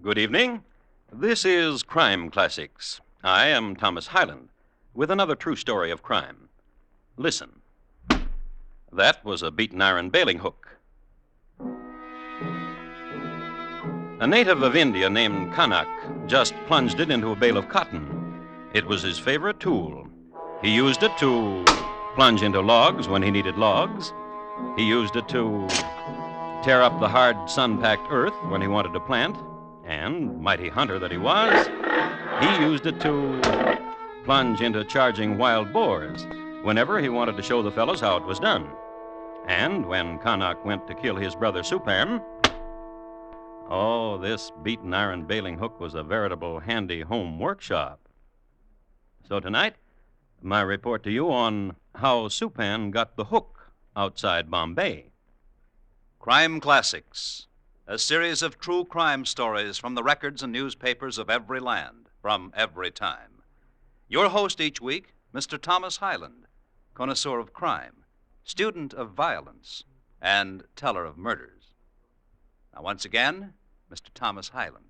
Good evening. This is Crime Classics. I am Thomas Hyland with another true story of crime. Listen. That was a beaten iron bailing hook. A native of India named Kanak just plunged it into a bale of cotton. It was his favorite tool. He used it to plunge into logs when he needed logs. He used it to tear up the hard, sun-packed earth when he wanted to plant. And, mighty hunter that he was, he used it to plunge into charging wild boars whenever he wanted to show the fellows how it was done. And when Kanak went to kill his brother Supan, this beaten iron bailing hook was a veritable handy home workshop. So tonight, my report to you on how Supan got the hook outside Bombay. Crime Classics, a series of true crime stories from the records and newspapers of every land, from every time. Your host each week, Mr. Thomas Hyland, connoisseur of crime, student of violence, and teller of murders. Now, once again, Mr. Thomas Hyland.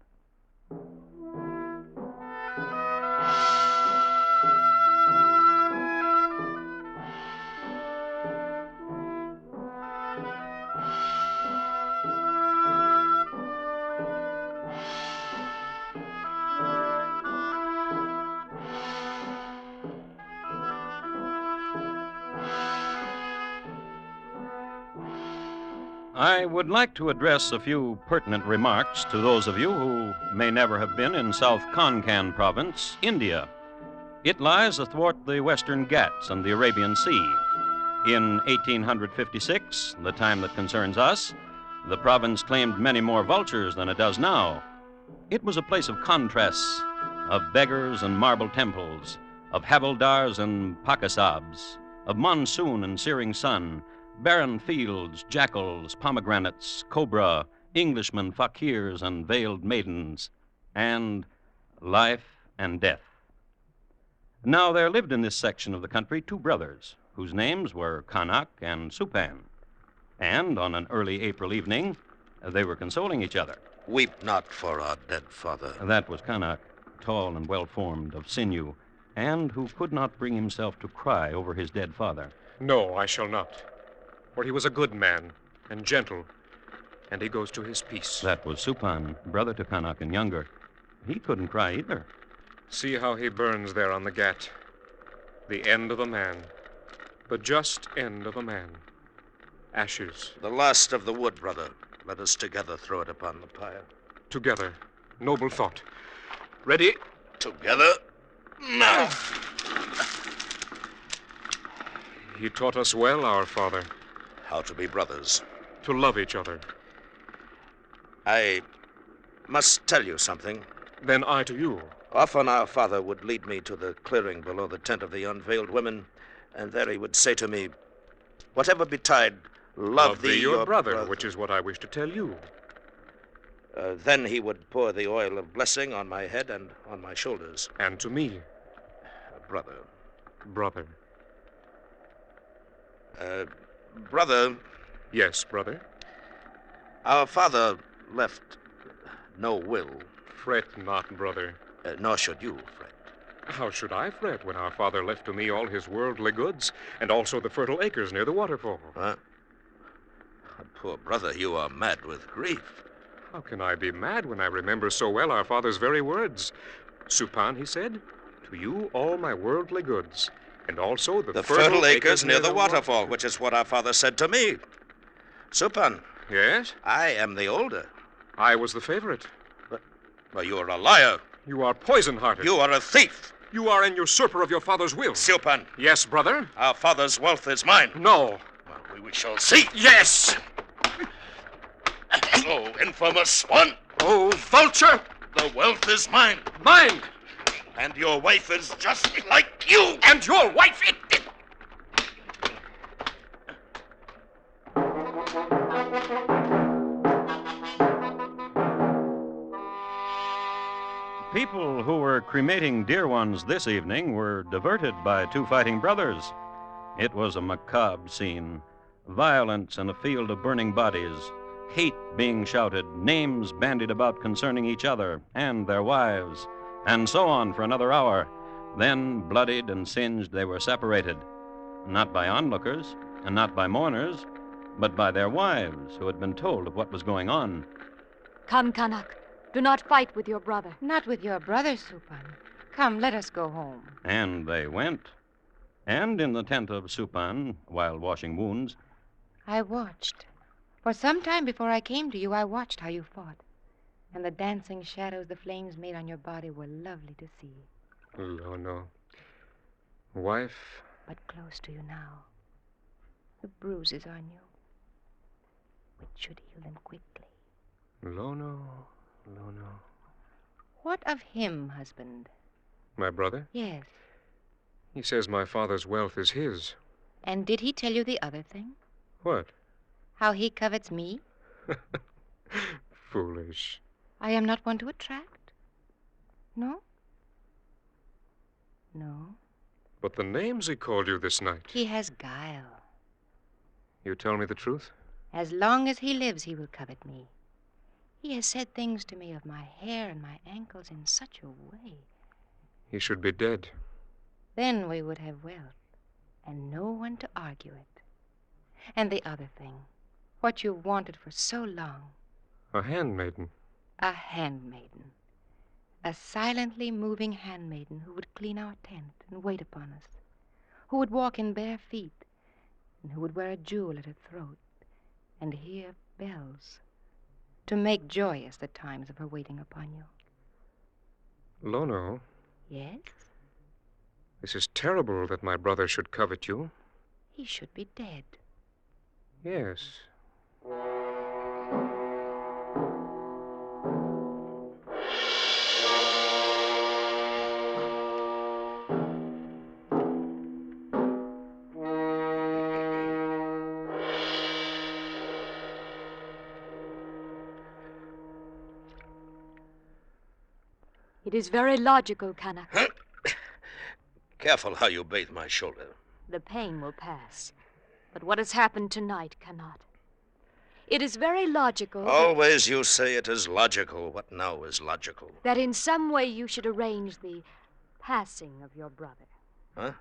I would like to address a few pertinent remarks to those of you who may never have been in South Konkan province, India. It lies athwart the Western Ghats and the Arabian Sea. In 1856, the time that concerns us, the province claimed many more vultures than it does now. It was a place of contrasts, of beggars and marble temples, of havildars and pakasabs, of monsoon and searing sun, barren fields, jackals, pomegranates, cobra, Englishmen, fakirs, and veiled maidens, and life and death. Now, there lived in this section of the country two brothers, whose names were Kanak and Supan. And on an early April evening, they were consoling each other. Weep not for our dead father. That was Kanak, tall and well-formed, of sinew, and who could not bring himself to cry over his dead father. No, I shall not. For he was a good man and gentle, and he goes to his peace. That was Supan, brother to Kanak and younger. He couldn't cry either. See how he burns there on the Ghat. The end of a man. The just end of a man. Ashes. The last of the wood, brother. Let us together throw it upon the pyre. Together. Noble thought. Ready? Together? Now! He taught us well, our father. How to be brothers. To love each other. I must tell you something. Then I to you. Often our father would lead me to the clearing below the tent of the unveiled women, and there he would say to me, "Whatever betide, love thee, your brother, which is what I wish to tell you." Then he would pour the oil of blessing on my head and on my shoulders. And to me. Brother. Brother. Brother. Yes, brother. Our father left no will. Fret not, brother. Nor should you fret. How should I fret when our father left to me all his worldly goods and also the fertile acres near the waterfall? Huh? Poor brother, you are mad with grief. How can I be mad when I remember so well our father's very words? Supan, he said, to you all my worldly goods, and also the fertile acres near the waterfall, which is what our father said to me. Supan. Yes? I am the older. I was the favorite. But you are a liar. You are poison-hearted. You are a thief. You are an usurper of your father's will. Supan. Yes, brother? Our father's wealth is mine. No. Well, we shall see. Yes! Oh, infamous one. Oh, vulture! The wealth is mine. Mine! And your wife is just like you. And your wife, People who were cremating dear ones this evening were diverted by two fighting brothers. It was a macabre scene. Violence and a field of burning bodies. hate being shouted, names bandied about concerning each other and their wives, and so on for another hour. Then, bloodied and singed, they were separated, not by onlookers and not by mourners, but by their wives who had been told of what was going on. Come, Kanak. Do not fight with your brother. Not with your brother, Supan. Come, let us go home. And they went. And in the tent of Supan, while washing wounds, I watched. For some time before I came to you, I watched how you fought. And the dancing shadows the flames made on your body were lovely to see. Lono. Wife. But close to you now. The bruises on you. Which should heal them quickly. Lono. What of him, husband? My brother? Yes. He says my father's wealth is his. And did he tell you the other thing? What? How he covets me? Foolish. I am not one to attract? No? No. But the names he called you this night. He has guile. You tell me the truth? As long as he lives, he will covet me. He has said things to me of my hair and my ankles in such a way. He should be dead. Then we would have wealth, and no one to argue it. And the other thing, what you wanted for so long. A handmaiden. A handmaiden. A silently moving handmaiden who would clean our tent and wait upon us, who would walk in bare feet, and who would wear a jewel at her throat and hear bells to make joyous the times of her waiting upon you. Lono, Yes? this is terrible that my brother should covet you. He should be dead. Yes. It is very logical, Kanak. Careful how you bathe my shoulder. The pain will pass. But what has happened tonight cannot. It is very logical Always you say it is logical. What now is logical? that in some way you should arrange the passing of your brother. Huh?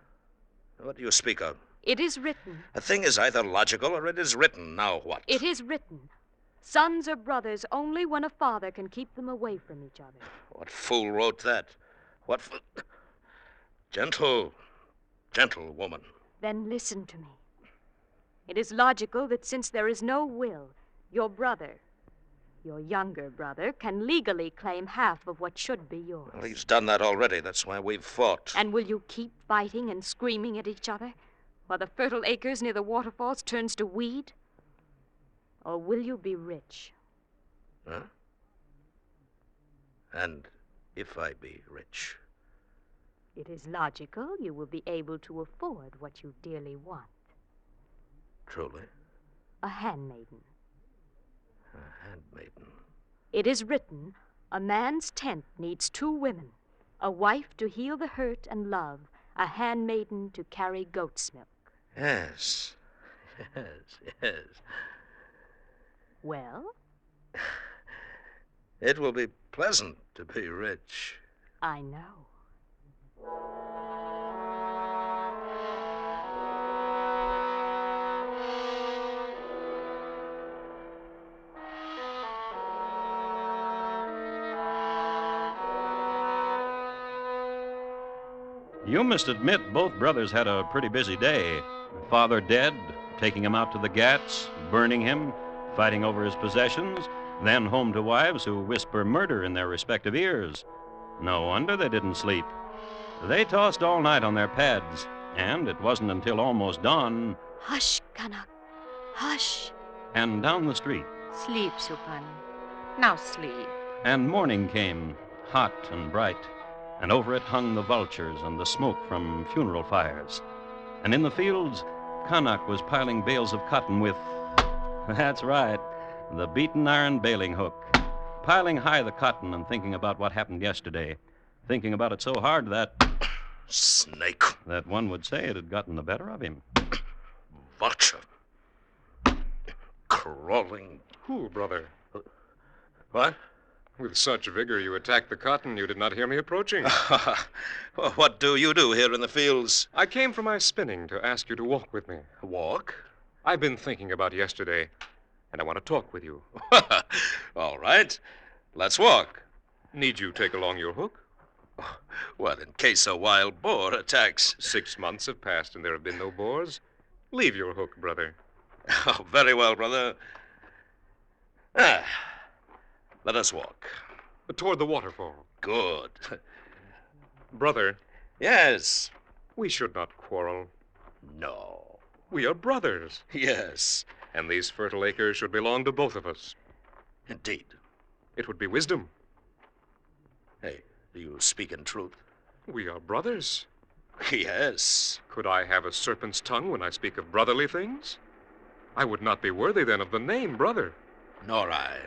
What do you speak of? It is written. A thing is either logical or it is written. Now what? It is written. Sons are brothers only when a father can keep them away from each other. What fool wrote that? What Gentle woman. Then listen to me. It is logical that since there is no will, your brother, your younger brother, can legally claim half of what should be yours. Well, he's done that already. That's why we've fought. And will you keep fighting and screaming at each other while the fertile acres near the waterfalls turns to weed? Or will you be rich? Huh? And if I be rich? It is logical you will be able to afford what you dearly want. Truly? A handmaiden. A handmaiden. It is written, a man's tent needs 2 women, a wife to heal the hurt and love, a handmaiden to carry goat's milk. Yes. Yes. Well, It will be pleasant to be rich. I know. You must admit both brothers had a pretty busy day. Father dead, taking him out to the Ghats, burning him, fighting over his possessions, then home to wives who whisper murder in their respective ears. No wonder they didn't sleep. They tossed all night on their pads, and it wasn't until almost dawn. Hush, Kanak. Hush. And down the street. Sleep, Supan. Now sleep. And morning came, hot and bright, and over it hung the vultures and the smoke from funeral fires. And in the fields, Kanak was piling bales of cotton with, that's right, the beaten iron baling hook, piling high the cotton and thinking about what happened yesterday, thinking about it so hard that Snake. one would say it had gotten the better of him. Vulture. Crawling cool, brother. What? With such vigor you attacked the cotton, you did not hear me approaching. Well, what do you do here in the fields? I came from my spinning to ask you to walk with me. Walk? I've been thinking about yesterday, and I want to talk with you. All right. Let's walk. Need you take along your hook? Well, in case a wild boar attacks. 6 months have passed and there have been no boars. Leave your hook, brother. Oh, very well, brother. Let us walk. Toward the waterfall. Good. Brother, Yes. we should not quarrel. No. We are brothers, Yes. and these fertile acres should belong to both of us. Indeed. It would be wisdom. Hey, do you speak in truth? We are brothers. Yes. Could I have a serpent's tongue when I speak of brotherly things? I would not be worthy then of the name brother. Nor I.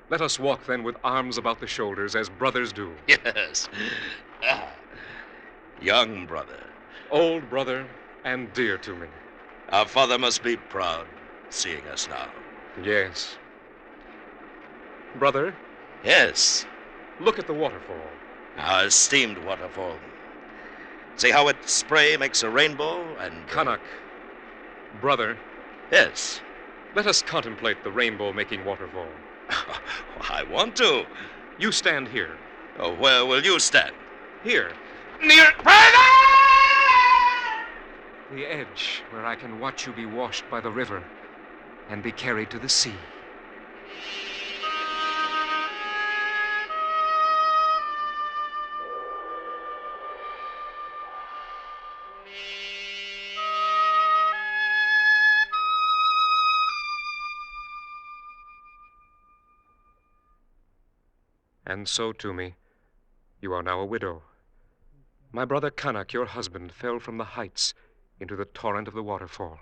Let us walk then with arms about the shoulders as brothers do. Yes. Young brother. Old brother and dear to me. Our father must be proud seeing us now. Yes. Brother, Yes. look at the waterfall. Our esteemed waterfall. See how its spray makes a rainbow and... Kanak. Brother, Yes. let us contemplate the rainbow-making waterfall. I want to. You stand here. Oh, where will you stand? Here. Near... The edge where I can watch you be washed by the river and be carried to the sea. And so, to me, you are now a widow. My brother Kanak, your husband, fell from the heights into the torrent of the waterfall.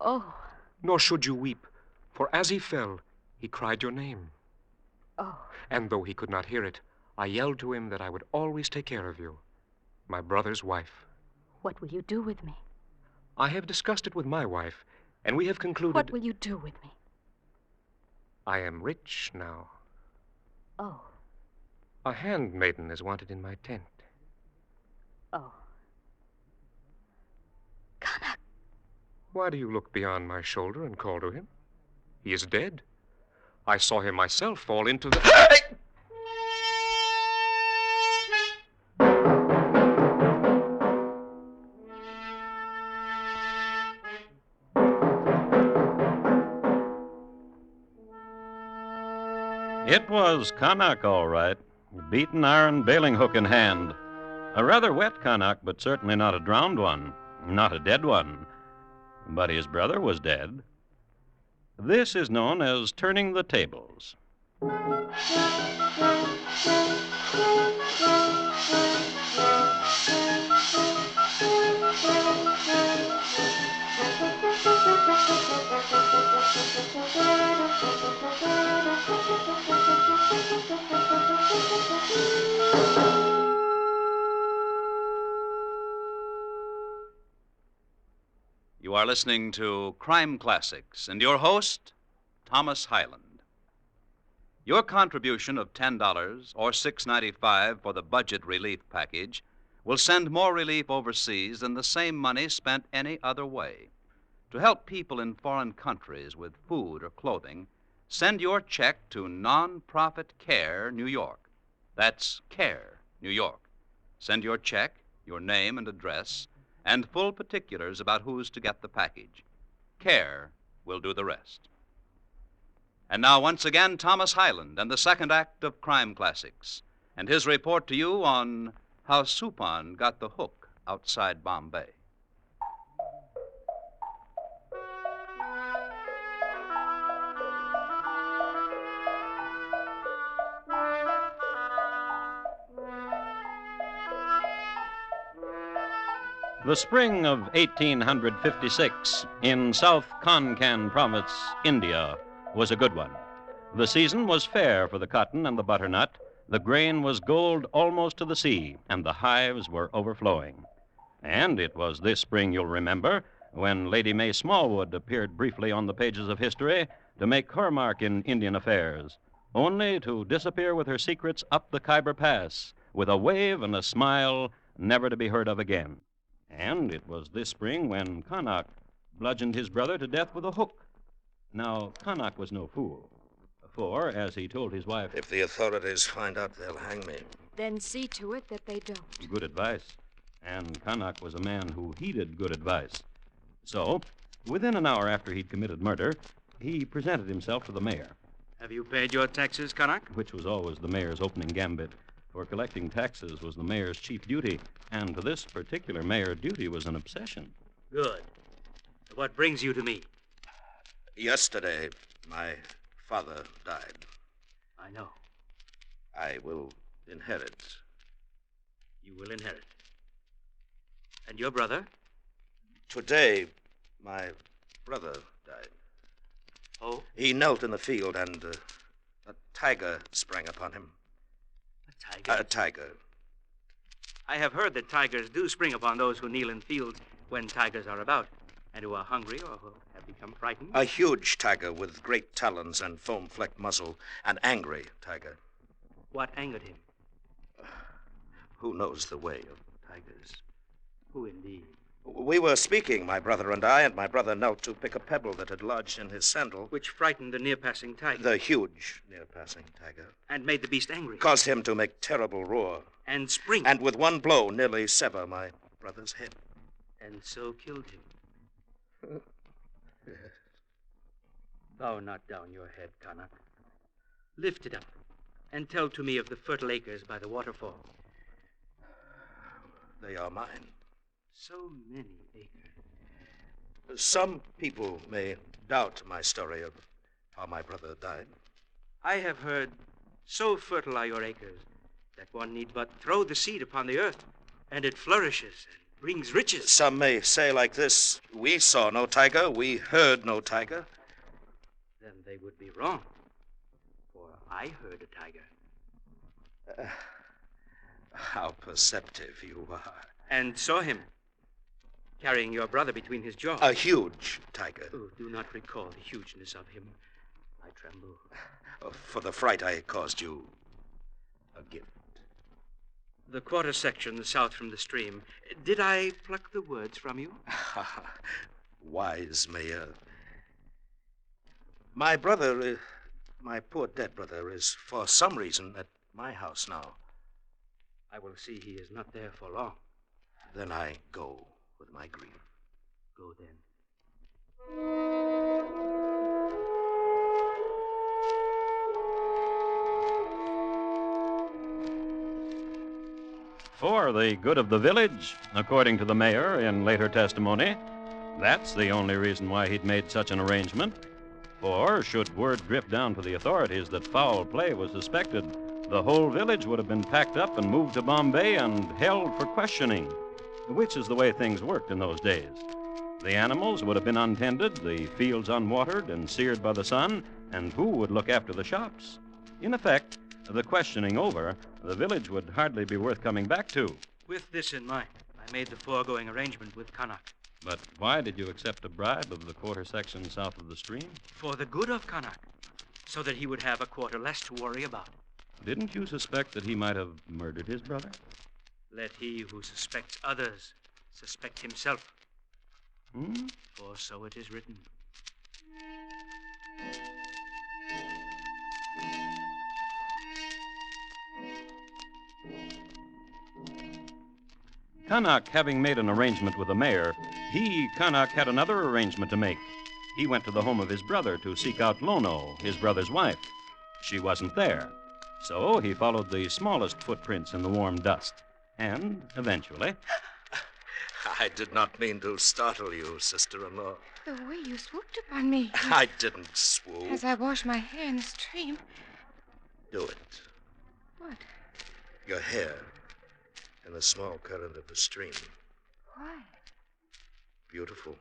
Oh, Nor should you weep, for as he fell, he cried your name. oh. And though he could not hear it, I yelled to him that I would always take care of you, my brother's wife. What will you do with me? I have discussed it with my wife, and we have concluded... What will you do with me? I am rich now. Oh, A handmaiden is wanted in my tent. oh. Kanak. Why do you look beyond my shoulder and call to him? He is dead. I saw him myself fall into the... It was Kanak, all right. Beaten iron bailing hook in hand. A rather wet Kanak, but certainly not a drowned one. Not a dead one. But his brother was dead. This is known as turning the tables. You are listening to Crime Classics and your host, Thomas Hyland. Your contribution of $10 or $6.95 for the budget relief package will send more relief overseas than the same money spent any other way. To help people in foreign countries with food or clothing, send your check to Nonprofit Care, New York. That's Care, New York. Send your check, your name and address, and full particulars about who's to get the package. Care will do the rest. And now, once again, Thomas Hyland and the second act of Crime Classics, and his report to you on how Supan got the hook outside Bombay. The spring of 1856 in South Konkan province, India, was a good one. The season was fair for the cotton and the butternut. The grain was gold almost to the sea, and the hives were overflowing. And it was this spring, you'll remember, when Lady May Smallwood appeared briefly on the pages of history to make her mark in Indian affairs, only to disappear with her secrets up the Khyber Pass with a wave and a smile never to be heard of again. And it was this spring when Kanak bludgeoned his brother to death with a hook. Now, Kanak was no fool, for, as he told his wife, If the authorities find out, they'll hang me. Then see to it that they don't. good advice. And Kanak was a man who heeded good advice. So, within an hour after he'd committed murder, he presented himself to the mayor, Have you paid your taxes, Kanak? which was always the mayor's opening gambit, for collecting taxes was the mayor's chief duty, and to this particular mayor, duty was an obsession. Good. What brings you to me? Yesterday, my father died. I know. I will inherit. You will inherit. And your brother? Today, my brother died. Oh, He knelt in the field, and a tiger sprang upon him. a tiger. A tiger. I have heard that tigers do spring upon those who kneel in field when tigers are about, and who are hungry or who have become frightened. A huge tiger with great talons and foam-flecked muzzle. An angry tiger. What angered him? Who knows the way of tigers? Who indeed? We were speaking, my brother and I, and my brother knelt to pick a pebble that had lodged in his sandal. Which frightened the near-passing tiger. The huge near-passing tiger. And made the beast angry. Caused him to make terrible roar. And spring. And with one blow nearly sever my brother's head. And so killed him. Bow not down your head, Kanak. Lift it up, and tell to me of the fertile acres by the waterfall. They are mine. So many acres. Some people may doubt my story of how my brother died. I have heard so fertile are your acres that one need but throw the seed upon the earth, and it flourishes and brings riches. Some may say like this, we saw no tiger, we heard no tiger. Then they would be wrong, for I heard a tiger. How perceptive you are. And saw him, carrying your brother between his jaws. A huge tiger. Oh, do not recall the hugeness of him. I tremble. For the fright I caused you, a gift. The quarter section south from the stream. Did I pluck the words from you? Wise mayor. My brother, my poor dead brother, is for some reason at my house now. I will see he is not there for long. Then I go with my grief. Go then. For the good of the village, according to the mayor in later testimony, that's the only reason why he'd made such an arrangement. For, should word drift down to the authorities that foul play was suspected, the whole village would have been packed up and moved to Bombay and held for questioning, which is the way things worked in those days. The animals would have been untended, the fields unwatered and seared by the sun, and who would look after the shops? In effect, the questioning over, the village would hardly be worth coming back to. With this in mind, I made the foregoing arrangement with Kanak. But why did you accept a bribe of the quarter section south of the stream? For the good of Kanak, so that he would have a quarter less to worry about. Didn't you suspect that he might have murdered his brother? Let he who suspects others suspect himself. Hmm? For so it is written. Kanak, having made an arrangement with the mayor, Kanak, had another arrangement to make. He went to the home of his brother to seek out Lono, his brother's wife. She wasn't there, so he followed the smallest footprints in the warm dust. And eventually... I did not mean to startle you, sister-in-law. The way you swooped upon me. I didn't swoop. As I washed my hair in the stream. Do it. What? Your hair in the small current of the stream. Why? Beautiful.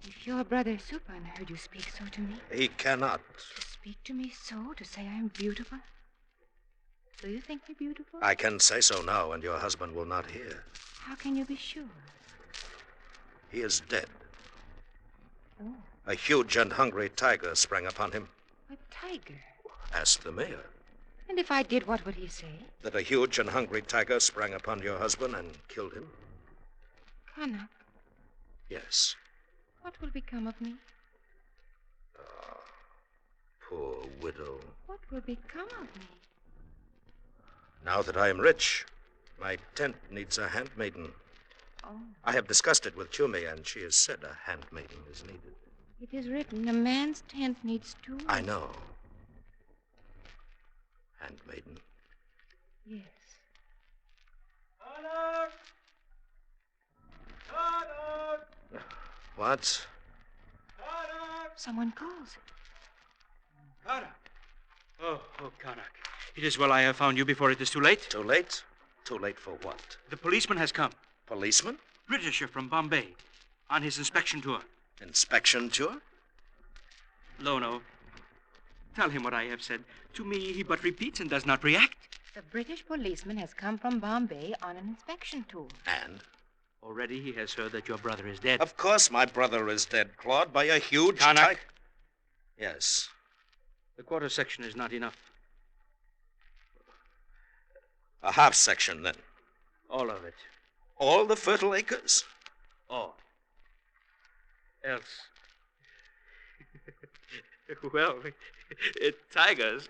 If your brother Supan heard you speak so to me. He cannot. To speak to me so, to say I am beautiful? Do you think me beautiful? I can say so now, and your husband will not hear. How can you be sure? He is dead. Oh, A huge and hungry tiger sprang upon him. a tiger. Ask the mayor. And if I did, what would he say? That a huge and hungry tiger sprang upon your husband and killed him? Kanak, Yes. what will become of me? Poor widow. What will become of me? Now that I am rich, my tent needs a handmaiden. Oh, I have discussed it with Chumi, and she has said a handmaiden is needed. it is written a man's tent needs two. I know. Handmaiden. Yes. What? Someone calls. Kanak. Oh, Kanak. It is well I have found you before it is too late. Too late? Too late for what? The policeman has come. Policeman? Britisher from Bombay. On his inspection tour. Inspection tour? Lono, tell him what I have said. To me, he but repeats and does not react. The British policeman has come from Bombay on an inspection tour. And? Already he has heard that your brother is dead. Of course my brother is dead, Claude, by a huge Kanak. Yes. The quarter section is not enough. A half section, then. All of it. All the fertile acres? All. Else. Well, tigers.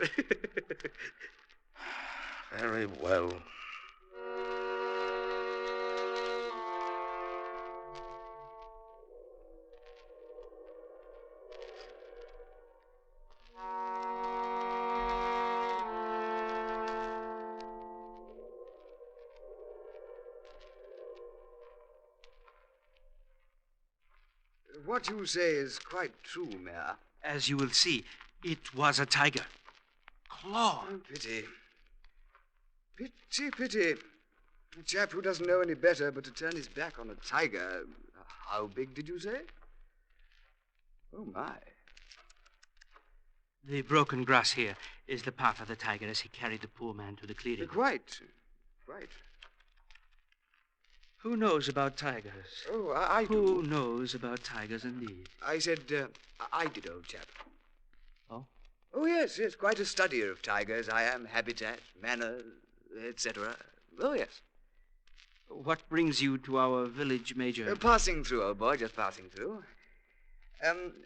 Very well. What you say is quite true, Mayor. As you will see, it was a tiger. Claw. Oh, pity. Pity. A chap who doesn't know any better but to turn his back on a tiger. How big did you say? Oh, my. The broken grass here is the path of the tiger as he carried the poor man to the clearing. Quite. Who knows about tigers? Oh, I do. Who knows about tigers indeed? I said, I did, old chap. Oh? Oh, yes, quite a studier of tigers. I am. Habitat, manners, etc. Oh, yes. What brings you to our village, Major? Passing through, old boy, just passing through.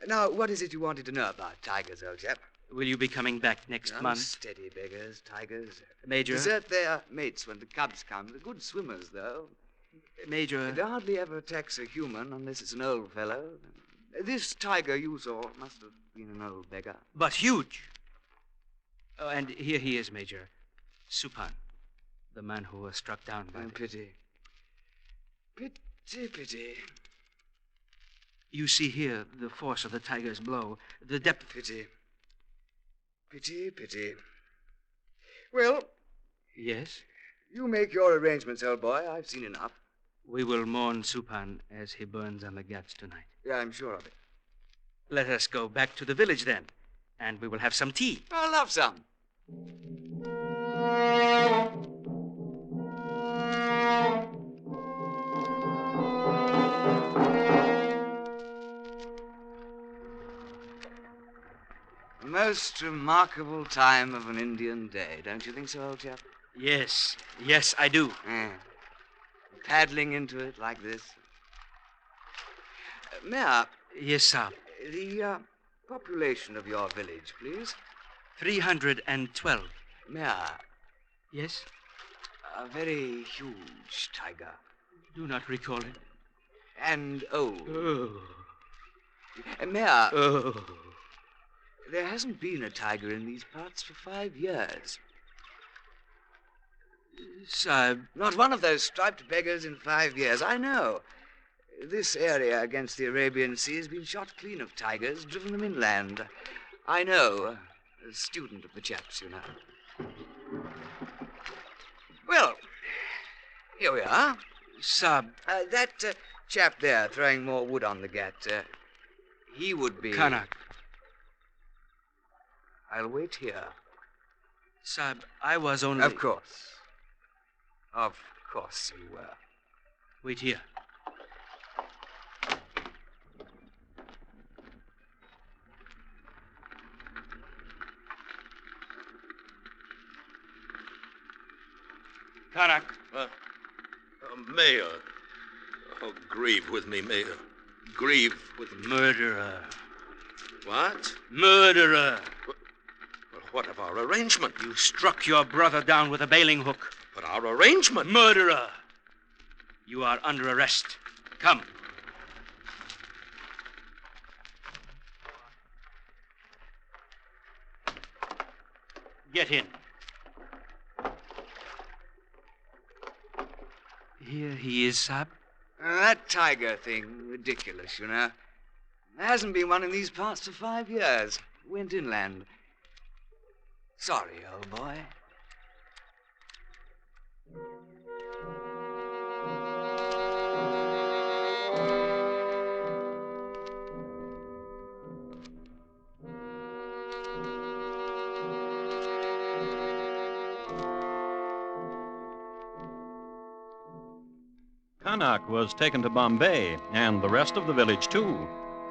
Now, what is it you wanted to know about tigers, old chap? Will you be coming back next month? Steady beggars, tigers. Major? Desert their mates when the cubs come. They're good swimmers, though. Major? It hardly ever attacks a human unless it's an old fellow. This tiger you saw must have been an old beggar. But huge. Oh, and here he is, Major. Supan, the man who was struck down by... Pity. Pity. You see here the force of the tiger's blow, the depth... Pity. Well... Yes? You make your arrangements, old boy. I've seen enough. We will mourn Supan as he burns on the ghats tonight. Yeah, I'm sure of it. Let us go back to the village then, and we will have some tea. I'll have some. A most remarkable time of an Indian day, don't you think so, old chap? Yes, I do. Yeah. Paddling into it like this. Mayor. Yes, sir. The population of your village, please. 312. Mayor. Yes? A very huge tiger. Do not recall it. And old. Oh. Mayor. Oh. There hasn't been a tiger in these parts for 5 years. Sahib. Not one of those striped beggars in 5 years. I know. This area against the Arabian Sea has been shot clean of tigers, driven them inland. I know. A student of the chaps, you know. Well, here we are. Sahib. That chap there throwing more wood on the gat, he would be... Kanak. I'll wait here. Sahib, I was only... Of course. Of course you were. Wait here. Kanak. Mayor. Oh, grieve with me, Mayor. Grieve with me. Murderer. What? Murderer. Well, what of our arrangement? You struck your brother down with a bailing hook. But our arrangement? Murderer. You are under arrest. Come. Get in. Here he is, Sab. That tiger thing, ridiculous, you know. There hasn't been one in these parts for 5 years. Went inland. Sorry, old boy. Kanak was taken to Bombay, and the rest of the village, too.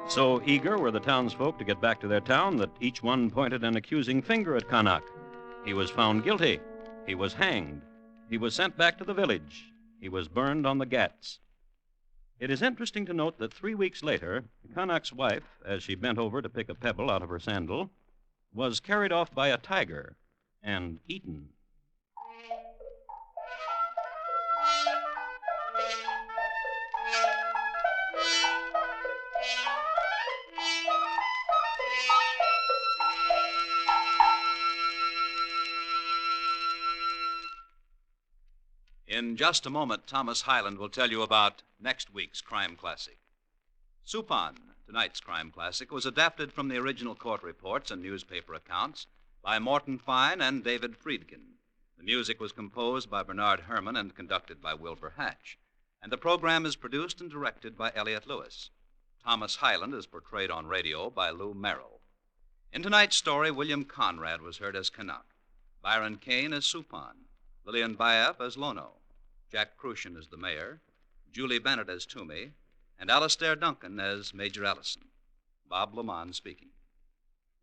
So eager were the townsfolk to get back to their town that each one pointed an accusing finger at Kanak. He was found guilty. He was hanged. He was sent back to the village. He was burned on the Ghats. It is interesting to note that 3 weeks later, Kanak's wife, as she bent over to pick a pebble out of her sandal, was carried off by a tiger and eaten. In just a moment, Thomas Hyland will tell you about next week's crime classic. Supan, tonight's crime classic, was adapted from the original court reports and newspaper accounts by Morton Fine and David Friedkin. The music was composed by Bernard Herrmann and conducted by Wilbur Hatch. And the program is produced and directed by Elliott Lewis. Thomas Hyland is portrayed on radio by Lou Merrill. In tonight's story, William Conrad was heard as Canuck, Byron Kane as Supan, Lillian Bayef as Lono, Jack Crucian as the mayor, Julie Bennett as Toomey, and Alastair Duncan as Major Ellison. Bob Lamont speaking.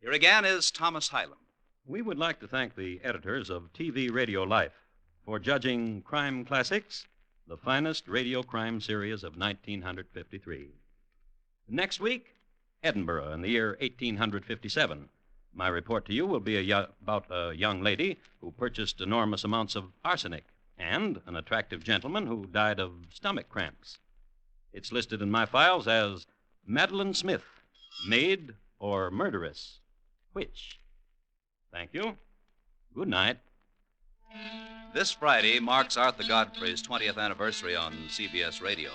Here again is Thomas Hyland. We would like to thank the editors of TV Radio Life for judging Crime Classics, the finest radio crime series of 1953. Next week, Edinburgh in the year 1857. My report to you will be about a young lady who purchased enormous amounts of arsenic and an attractive gentleman who died of stomach cramps. It's listed in my files as Madeline Smith, maid or murderess. Which? Thank you. Good night. This Friday marks Arthur Godfrey's 20th anniversary on CBS Radio.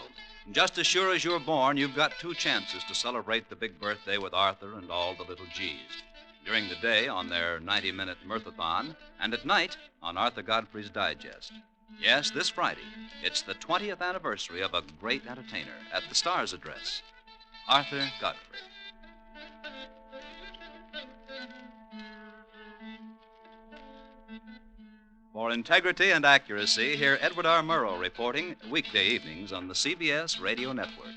And just as sure as you're born, you've got 2 chances to celebrate the big birthday with Arthur and all the little G's. During the day on their 90-minute Mirthathon, and at night on Arthur Godfrey's Digest. Yes, this Friday, it's the 20th anniversary of a great entertainer at the Star's address, Arthur Godfrey. For integrity and accuracy, hear Edward R. Murrow reporting weekday evenings on the CBS Radio Network.